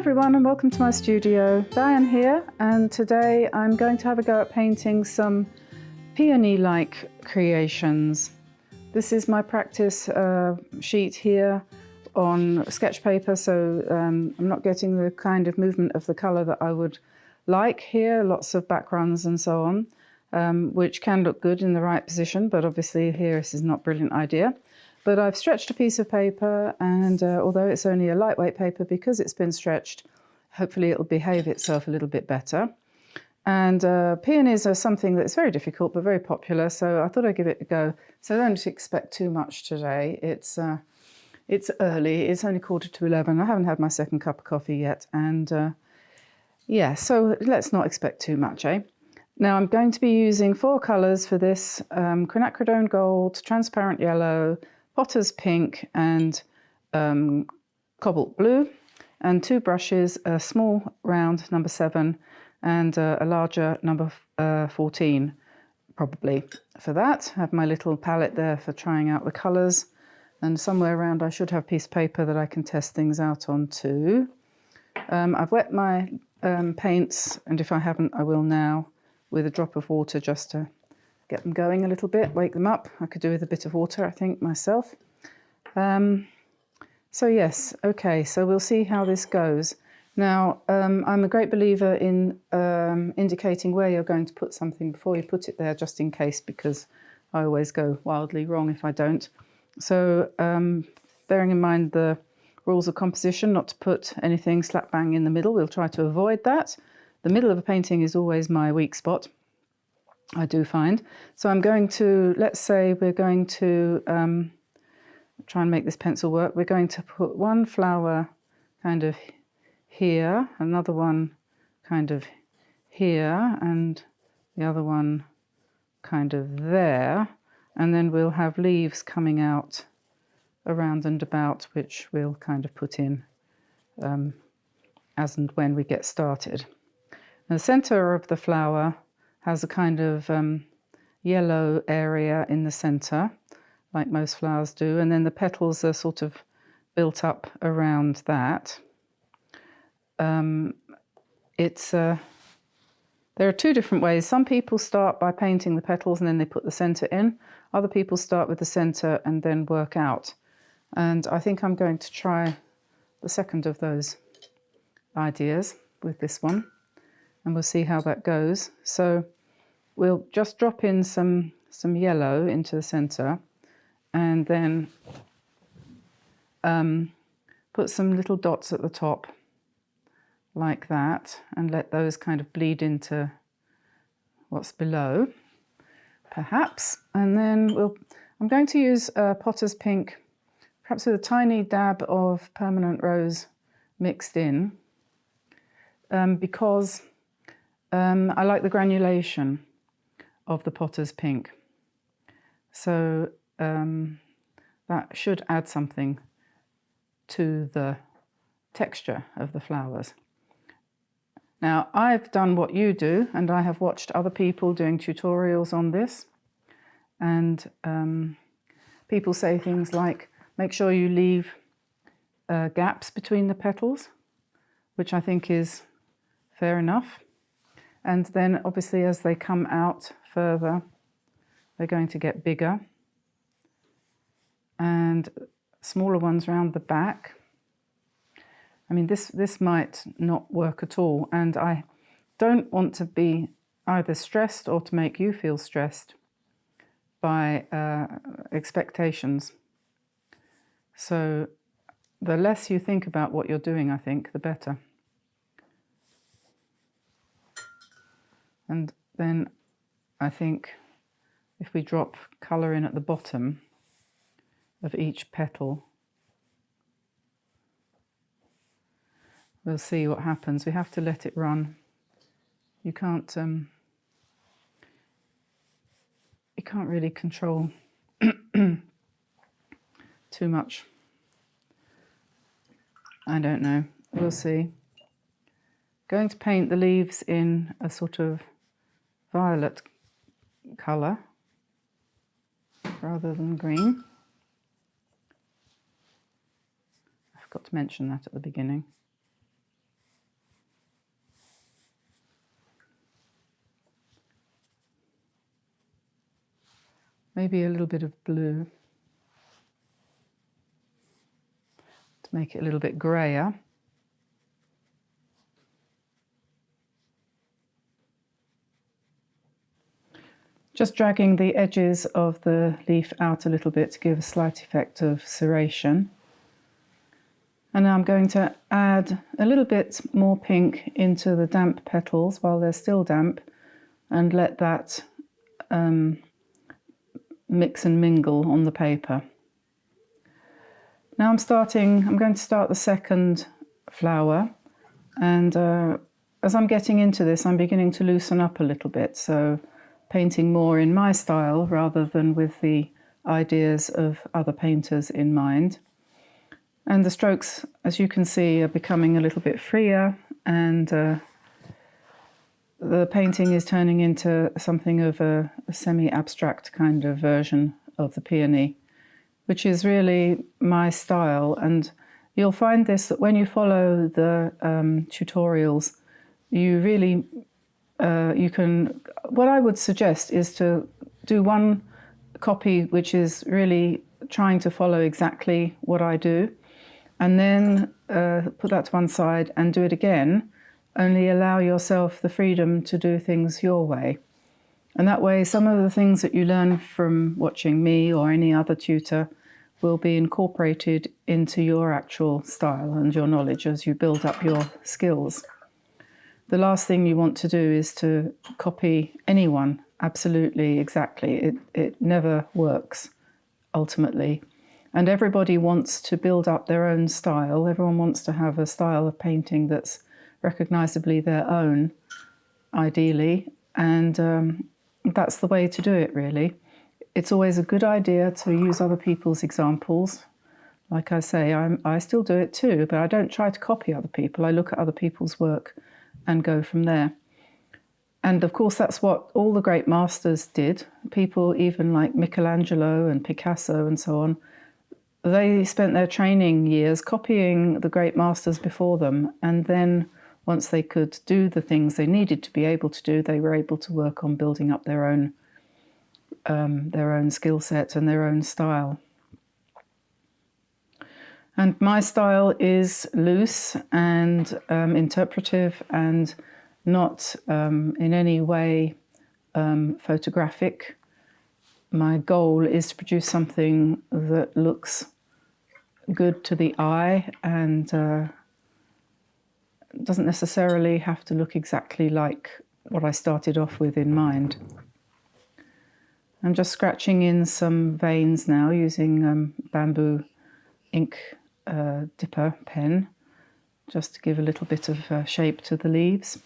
everyone and welcome to my studio. Diane here, and today I'm going to have a go at painting some peony-like creations. This is my practice sheet here on sketch paper, so I'm not getting the kind of movement of the colour that I would like here, lots of backgrounds and so on, which can look good in the right position, but obviously here this is not a brilliant idea. But I've stretched a piece of paper, and although it's only a lightweight paper, because it's been stretched, hopefully it'll behave itself a little bit better. And peonies are something that's very difficult but very popular, so I thought I'd give it a go. So don't expect too much today. It's early, it's only 11:15. I haven't had my second cup of coffee yet, and yeah, so let's not expect too much, eh? Now I'm going to be using 4 colours for this: quinacridone gold, transparent yellow, potter's pink, and cobalt blue, and 2 brushes, a small round number 7 and a larger number 14 probably for that. I have my little palette there for trying out the colours, and somewhere around I should have a piece of paper that I can test things out on too. I've wet my paints, and if I haven't I will now, with a drop of water just to get them going a little bit, wake them up. I could do with a bit of water, I think, myself. So yes, okay, so we'll see how this goes. Now, I'm a great believer in indicating where you're going to put something before you put it there, just in case, because I always go wildly wrong if I don't. So bearing in mind the rules of composition, not to put anything slap bang in the middle, we'll try to avoid that. The middle of a painting is always my weak spot, I do find. So I'm going to, let's say we're going to try and make this pencil work. We're going to put one flower kind of here, another one kind of here, and the other one kind of there. And then we'll have leaves coming out around and about, which we'll kind of put in as and when we get started. And the centre of the flower has a kind of yellow area in the centre, like most flowers do, and then the petals are sort of built up around that. There are 2 different ways. Some people start by painting the petals and then they put the centre in. Other people start with the centre and then work out. And I think I'm going to try the second of those ideas with this one, and we'll see how that goes. So we'll just drop in some yellow into the centre, and then put some little dots at the top like that, and let those kind of bleed into what's below, perhaps. And then I'm going to use potter's pink, perhaps with a tiny dab of permanent rose mixed in, because I like the granulation of the potter's pink. So that should add something to the texture of the flowers. Now, I've done what you do, and I have watched other people doing tutorials on this, and people say things like, make sure you leave gaps between the petals, which I think is fair enough. And then obviously as they come out further, they're going to get bigger, and smaller ones round the back. I mean, this might not work at all, and I don't want to be either stressed or to make you feel stressed by expectations. So the less you think about what you're doing, I think, the better. And then I think if we drop colour in at the bottom of each petal, we'll see what happens. We have to let it run. You can't really control too much. I don't know. We'll see. Going to paint the leaves in a sort of violet colour rather than green. I forgot to mention that at the beginning. maybe a little bit of blue to make it a little bit grayer. Just dragging the edges of the leaf out a little bit to give a slight effect of serration. And now I'm going to add a little bit more pink into the damp petals while they're still damp, and let that mix and mingle on the paper. Now I'm going to start the second flower, and as I'm getting into this, I'm beginning to loosen up a little bit, so painting more in my style rather than with the ideas of other painters in mind. And the strokes, as you can see, are becoming a little bit freer, and the painting is turning into something of a semi-abstract kind of version of the peony, which is really my style. And you'll find this, that when you follow the tutorials, you really you can, what I would suggest is to do one copy which is really trying to follow exactly what I do, and then put that to one side and do it again, only allow yourself the freedom to do things your way. And that way some of the things that you learn from watching me or any other tutor will be incorporated into your actual style and your knowledge as you build up your skills. The last thing you want to do is to copy anyone absolutely exactly. It never works, ultimately. And everybody wants to build up their own style. Everyone wants to have a style of painting that's recognisably their own, ideally. And that's the way to do it, really. It's always a good idea to use other people's examples. Like I say, I still do it too, but I don't try to copy other people. I look at other people's work and go from there. And of course that's what all the great masters did. People even like Michelangelo and Picasso and so on, they spent their training years copying the great masters before them, and then once they could do the things they needed to be able to do, they were able to work on building up their own skill set and their own style. And my style is loose and interpretive and not in any way photographic. My goal is to produce something that looks good to the eye and doesn't necessarily have to look exactly like what I started off with in mind. I'm just scratching in some veins now using bamboo ink dipper pen, just to give a little bit of shape to the leaves.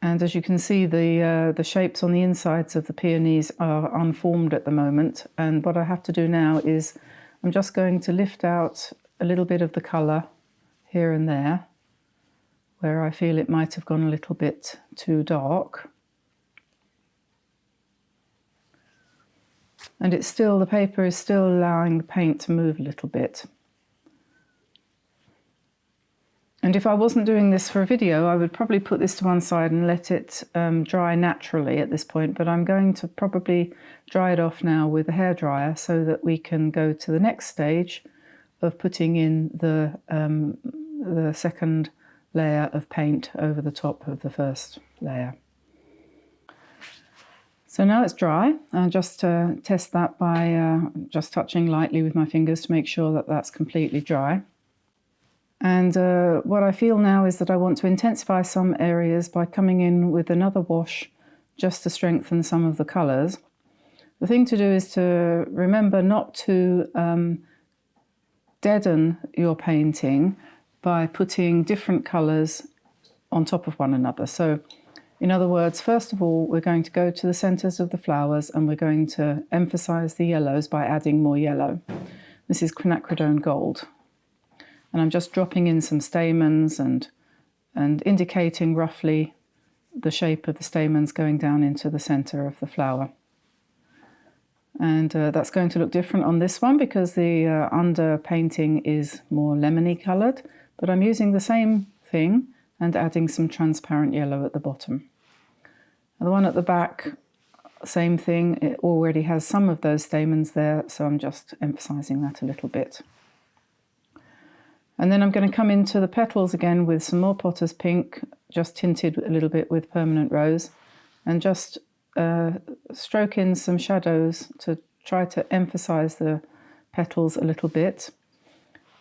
And as you can see, the shapes on the insides of the peonies are unformed at the moment, and what I have to do now is I'm just going to lift out a little bit of the colour here and there where I feel it might have gone a little bit too dark. And it's still, the paper is still allowing the paint to move a little bit. And if I wasn't doing this for a video, I would probably put this to one side and let it dry naturally at this point, but I'm going to probably dry it off now with a hairdryer so that we can go to the next stage of putting in the second layer of paint over the top of the first layer. So now it's dry. I'll just test that by just touching lightly with my fingers to make sure that that's completely dry. And what I feel now is that I want to intensify some areas by coming in with another wash just to strengthen some of the colours. The thing to do is to remember not to deaden your painting by putting different colours on top of one another. So in other words, first of all, we're going to go to the centres of the flowers and we're going to emphasise the yellows by adding more yellow. This is quinacridone gold. And I'm just dropping in some stamens and indicating roughly the shape of the stamens going down into the centre of the flower. And that's going to look different on this one because the under painting is more lemony coloured, but I'm using the same thing and adding some transparent yellow at the bottom. And the one at the back, same thing, it already has some of those stamens there, so I'm just emphasizing that a little bit. And then I'm going to come into the petals again with some more Potter's Pink, just tinted a little bit with Permanent Rose, and just stroke in some shadows to try to emphasize the petals a little bit,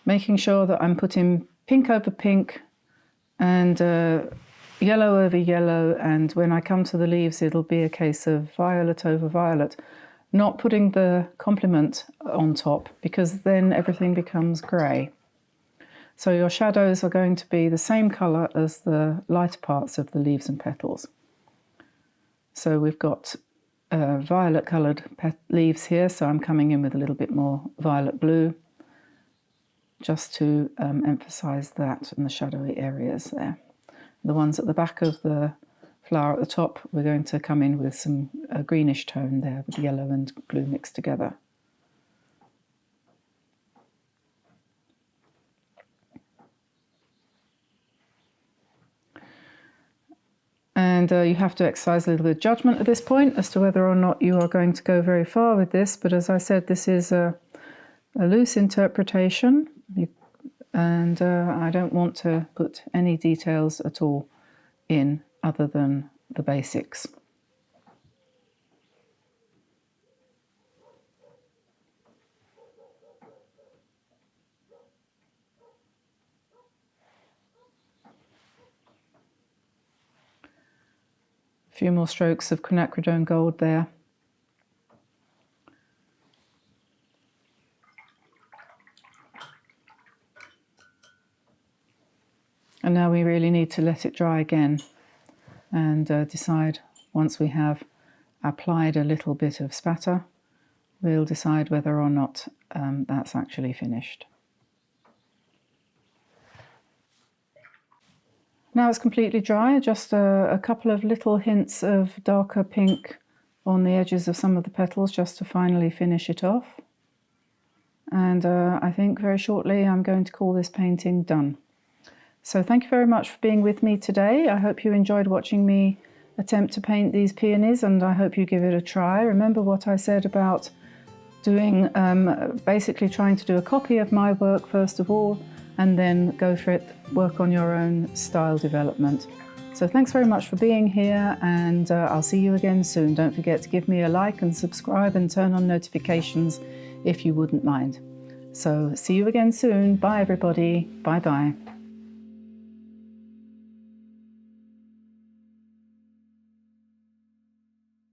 making sure that I'm putting pink over pink and yellow over yellow, and when I come to the leaves it'll be a case of violet over violet, not putting the complement on top because then everything becomes grey. So your shadows are going to be the same colour as the lighter parts of the leaves and petals. So we've got violet coloured leaves here, so I'm coming in with a little bit more violet blue just to emphasise that in the shadowy areas there. The ones at the back of the flower at the top, we're going to come in with some greenish tone there with yellow and blue mixed together. And you have to exercise a little bit of judgment at this point as to whether or not you are going to go very far with this. But as I said, this is a loose interpretation, and I don't want to put any details at all in other than the basics. A few more strokes of quinacridone gold there. And now we really need to let it dry again and decide, once we have applied a little bit of spatter, we'll decide whether or not that's actually finished. Now it's completely dry, just a couple of little hints of darker pink on the edges of some of the petals just to finally finish it off. And I think very shortly I'm going to call this painting done. So thank you very much for being with me today. I hope you enjoyed watching me attempt to paint these peonies, and I hope you give it a try. Remember what I said about doing, basically trying to do a copy of my work first of all, and then go for it, work on your own style development. So thanks very much for being here, and I'll see you again soon. Don't forget to give me a like and subscribe and turn on notifications if you wouldn't mind. So see you again soon. Bye everybody. Bye bye.